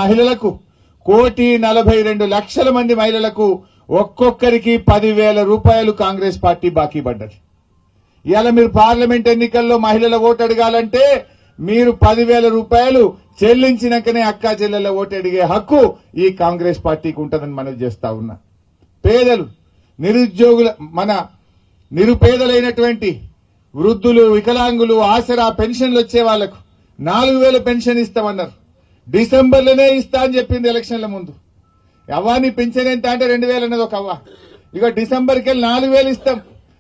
మహిళలకు 1,42,00,000 మంది మహిళలకు ఒక్కొక్కరికి 10,000 రూపాయలు కాంగ్రెస్ పార్టీ బాకీ పడ్డది. ఇవాళ మీరు పార్లమెంట్ ఎన్నికల్లో మహిళల ఓటు అడగాలంటే మీరు 10,000 రూపాయలు చెల్లించినాకనే అక్కా చెల్లెల ఓటు అడిగే హక్కు ఈ కాంగ్రెస్ పార్టీకి ఉంటుందని మనవి చేస్తా ఉన్నా. పేదలు, నిరుద్యోగుల, మన నిరుపేదలైనటువంటి వృద్ధులు, వికలాంగులు, ఆసరా పెన్షన్లు వచ్చే వాళ్లకు 4,000 పెన్షన్ ఇస్తామన్నారు. డిసెంబర్లోనే ఇస్తా అని చెప్పింది ఎలక్షన్ల ముందు. అవ్వాని పెన్షన్ ఎంత అంటే 2,000 అన్నది ఒక అవ్వ. ఇక డిసెంబర్కి వెళ్ళి 4,000 ఇస్తాం,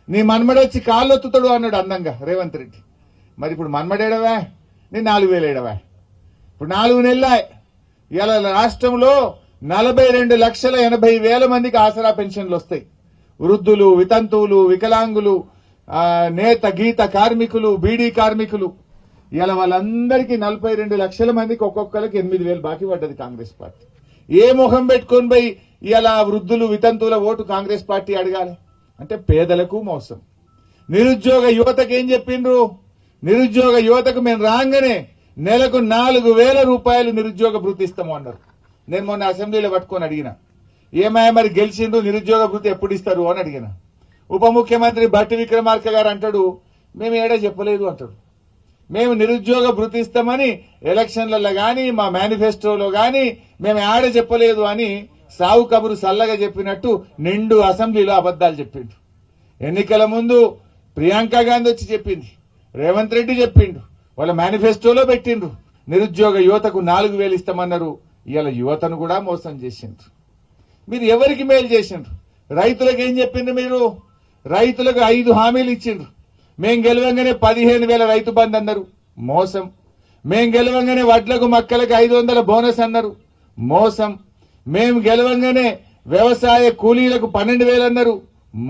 నీ మన్మడొచ్చి కాళ్ళొత్తుతాడు అన్నాడు అందంగా రేవంత్ రెడ్డి. మరి ఇప్పుడు మన్మడేడవా, నీ 4,000 ఏడవా? ఇప్పుడు 4 నెలల ఇవాళ రాష్ట్రంలో 42,80,000 మందికి ఆసరా పెన్షన్లు వస్తాయి. వృద్ధులు, వితంతువులు, వికలాంగులు, నేత గీత కార్మికులు, బీడీ కార్మికులు, ఇవాళ వాళ్ళందరికీ 42 లక్షల మందికి ఒక్కొక్కరికి 8,000 బాకీ పడ్డది కాంగ్రెస్ పార్టీ. ఏ ముఖం పెట్టుకొని పోయి ఇవాళ వృద్ధులు, వితంతువుల ఓటు కాంగ్రెస్ పార్టీ అడగాలి అంటే పేదలకు మోసం. నిరుద్యోగ యువతకు ఏం చెప్పిండ్రు? నిరుద్యోగ యువతకు మేము రాగానే నెలకు 4,000 రూపాయలు నిరుద్యోగ భృతి ఇస్తాము అన్నారు. నేను మొన్న అసెంబ్లీలో పట్టుకొని అడిగిన, ఏమాయ మరి గెలిచిండ్రు, నిరుద్యోగ భృతి ఎప్పుడు ఇస్తారు అని అడిగిన. ఉప ముఖ్యమంత్రి భట్టి విక్రమార్క గారు అంటాడు, మేము ఏడా చెప్పలేదు అంటాడు. మేము నిరుద్యోగ భృతి ఇస్తామని ఎలక్షన్లలో గాని మా మేనిఫెస్టోలో గాని మేము ఆడ చెప్పలేదు అని సావు కబురు సల్లగా చెప్పినట్టు నిండు అసెంబ్లీలో అబద్దాలు చెప్పిండు. ఎన్నికల ముందు ప్రియాంక గాంధీ వచ్చి చెప్పింది, రేవంత్ రెడ్డి చెప్పిండు, వాళ్ళ మేనిఫెస్టోలో పెట్టిండ్రు నిరుద్యోగ యువతకు 4,000 ఇస్తామన్నారు. ఇవాళ యువతను కూడా మోసం చేసిండ్రు. మీరు ఎవరికి మేలు చేసిండ్రు? రైతులకు ఏం చెప్పిండ్రు? మీరు రైతులకు 5 హామీలు ఇచ్చిండ్రు. మేం గెలవంగానే 15,000 రైతు బంధు అన్నారు, మోసం. మేం గెలవంగానే వడ్లకు మక్కలకు 500 బోనస్ అన్నారు, మోసం. మేం గెలవంగానే వ్యవసాయ కూలీలకు 12,000 అన్నారు,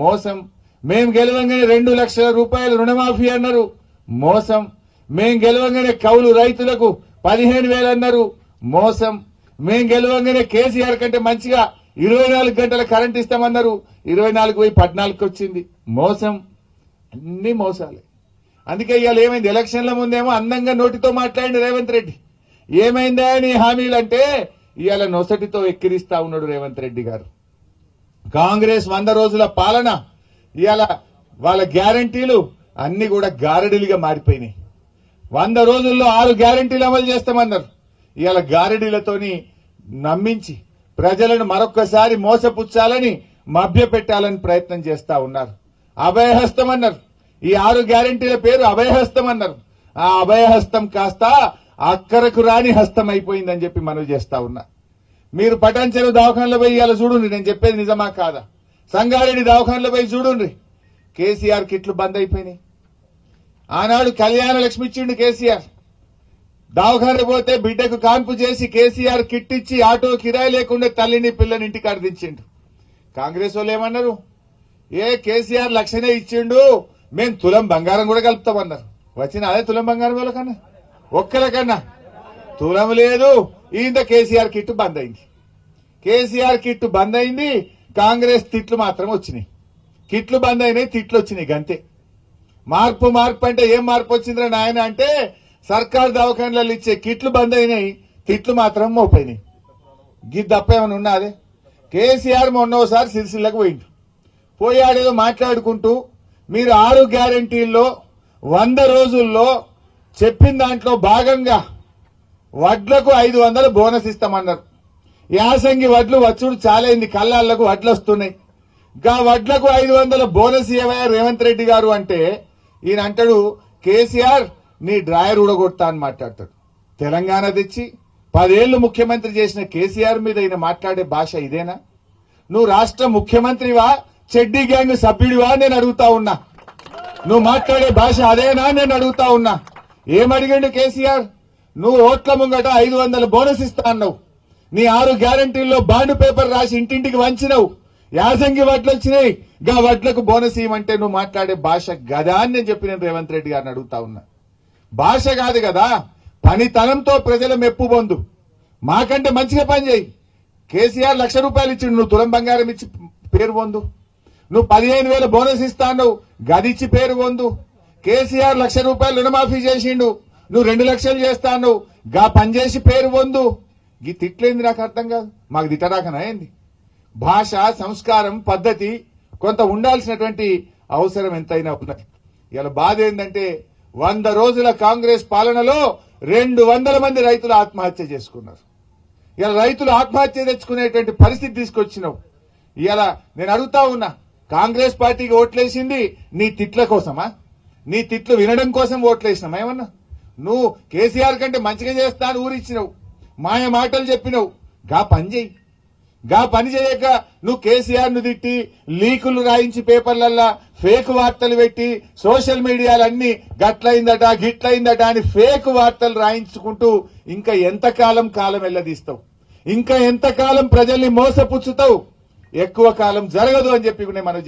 మోసం. మేం గెలవంగానే 2 లక్షల రూపాయలు రుణమాఫీ అన్నారు, మోసం. మేం గెలవంగానే కౌలు రైతులకు 15,000 అన్నారు, మోసం. మేం గెలవంగానే కేసీఆర్ కంటే మంచిగా 24 గంటల కరెంట్ ఇస్తామన్నారు, 24 పోయి 14కి వచ్చింది, మోసం. అన్ని మోసాలే. అందుకే ఇవాళ ఏమైంది? ఎలక్షన్ల ముందేమో అందంగా నోటితో మాట్లాడింది రేవంత్ రెడ్డి. ఏమైందా నీ హామీలంటే ఇవాళ నొసటితో ఎక్కిరిస్తా ఉన్నాడు రేవంత్ రెడ్డి గారు. కాంగ్రెస్ 100 రోజుల పాలన, ఇవాళ వాళ్ళ గ్యారంటీలు అన్ని కూడా గారడీలుగా మారిపోయినాయి. 100 రోజుల్లో 6 గ్యారంటీలు అమలు చేస్తామన్నారు. ఇవాళ గారడీలతోని నమ్మించి ప్రజలను మరొక్కసారి మోసపుచ్చాలని, మభ్యపెట్టాలని ప్రయత్నం చేస్తా ఉన్నారు. అభయహస్తం అన్నారు. ఈ 6 గ్యారంటీల పేరు అభయహస్తం అన్నారు. ఆ అభయహస్తం కాస్త అక్కరకు రాని హస్తం అయిపోయిందని చెప్పి మనవి చేస్తా ఉన్నా. మీరు పటాన్చెరు దవాఖానలో పోయి ఇవాళ చూడండి, నేను చెప్పేది నిజమా కాదా? సంగారెడ్డి దవాఖానలో పోయి చూడండి, కేసీఆర్ కిట్లు బంద్ అయిపోయినాయి. ఆనాడు కళ్యాణ లక్ష్మి ఇచ్చిండు కేసీఆర్. దవాఖాన పోతే బిడ్డకు కాన్పు చేసి కేసీఆర్ కిట్ ఇచ్చి ఆటో కిరాయి లేకుండా తల్లిని పిల్లని ఇంటికాడ దించిండు. కాంగ్రెస్ వాళ్ళు ఏమన్నారు? కేసీఆర్ లక్షనే ఇచ్చిండు, మేం తులం బంగారం కూడా కలుపుతామన్నారు. వచ్చిన అదే తులం బంగారం వాళ్ళకన్నా ఒక్కలకన్నా తులం లేదు. ఈయన కేసీఆర్ కిట్ బంద్ అయింది. కేసీఆర్ కిట్ బంద్ అయింది, కాంగ్రెస్ తిట్లు మాత్రం వచ్చినాయి. కిట్లు బంద్ అయినాయి, తిట్లు వచ్చినాయి, గంతే. మార్పు అంటే ఏం మార్పు వచ్చిందిరా నాయన అంటే, సర్కారు దవాఖానలలో ఇచ్చే కిట్లు బంద్ అయినాయి, తిట్లు మాత్రం మోపోయినాయి. గిద్ద తప్ప ఏమైనా ఉన్నదే? కేసీఆర్ మొన్నోసారి సిరిసిల్లకు పోయిండు. పోయాడేదో మాట్లాడుకుంటూ మీరు 6 గ్యారంటీల్లో 100 రోజుల్లో చెప్పిన దాంట్లో భాగంగా వడ్లకు 500 బోనస్ ఇస్తామన్నారు. యాసంగి వడ్లు వచ్చుడు చాలైంది, కళ్ళాళ్లకు వడ్లు వస్తున్నాయి. గా వడ్లకు 500 బోనస్ ఇవ్వయా రేవంత్ రెడ్డి గారు అంటే, ఈయన అంటాడు కేసీఆర్ నీ డ్రాయర్ ఊడగొడతా అని మాట్లాడతాడు. తెలంగాణ తెచ్చి 10 ఏళ్లు ముఖ్యమంత్రి చేసిన కేసీఆర్ మీద ఈయన మాట్లాడే భాష ఇదేనా? నువ్వు రాష్ట్ర ముఖ్యమంత్రివా, చెడ్డీ గ్యాంగ్ సభ్యుడివా నేను అడుగుతా ఉన్నా. నువ్వు మాట్లాడే భాష అదేనా నేను అడుగుతా ఉన్నా. ఏమడిగిండు కేసీఆర్? నువ్వు ఓట్ల ముంగట 500 బోనస్ ఇస్తా అన్నావు. నీ 6 గ్యారంటీల్లో బాండ్ పేపర్ రాసి ఇంటింటికి వంచినవు. యాసంగి వడ్లు వచ్చినాయి, గా వడ్లకు బోనస్ ఇవ్వమంటే నువ్వు మాట్లాడే భాష గదా అని నేను చెప్పి నేను రేవంత్ రెడ్డి గారిని అడుగుతా ఉన్నా. భాష కాదు కదా, పనితనంతో ప్రజల మెప్పు పొందు. మాకంటే మంచిగా పని చేయి. కేసీఆర్ 1,00,000 రూపాయలు ఇచ్చిండు, నువ్వు తులం బంగారం ఇచ్చి పేరు పొందు. నువ్వు 15,000 బోనస్ ఇస్తాను, గదిచ్చి పేరు పొందు. కేసీఆర్ 1,00,000 రూపాయలు రుణమాఫీ చేసిండు, నువ్వు 2 లక్షలు చేస్తాను, గా పనిచేసి పేరు పొందు. ఈ తిట్లేంది నాకు అర్థం కాదు. మాకు తిట్టరాకనా ఏంది? భాష, సంస్కారం, పద్ధతి కొంత ఉండాల్సినటువంటి అవసరం ఎంతైనా ఉన్నది. ఇలా బాధ ఏంటంటే 100 రోజుల కాంగ్రెస్ పాలనలో 200 మంది రైతులు ఆత్మహత్య చేసుకున్నారు. ఇలా రైతులు ఆత్మహత్య తెచ్చుకునేటువంటి పరిస్థితి తీసుకొచ్చినావు. ఇలా నేను అడుగుతా ఉన్నా, కాంగ్రెస్ పార్టీకి ఓట్లేసింది నీ తిట్ల కోసమా? నీ తిట్లు వినడం కోసం ఓట్లేసినామా? ఏమన్నా నువ్వు కేసీఆర్ కంటే మంచిగా చేస్తా అని ఊరిచ్చినావు, మాయ మాటలు చెప్పినావు. గా పని చేయక నువ్వు కేసీఆర్ ను తిట్టి లీకులు రాయించి పేపర్లల్లా ఫేక్ వార్తలు పెట్టి సోషల్ మీడియాలన్నీ గట్లయిందట గిట్లయిందట అని ఫేక్ వార్తలు రాయించుకుంటూ ఇంకా ఎంతకాలం కాలం వెళ్లదీస్తావు? ఇంకా ఎంతకాలం ప్రజల్ని మోసపుచ్చుతావు? ఎక్కువ కాలం జరగదు అని చెప్పి మనం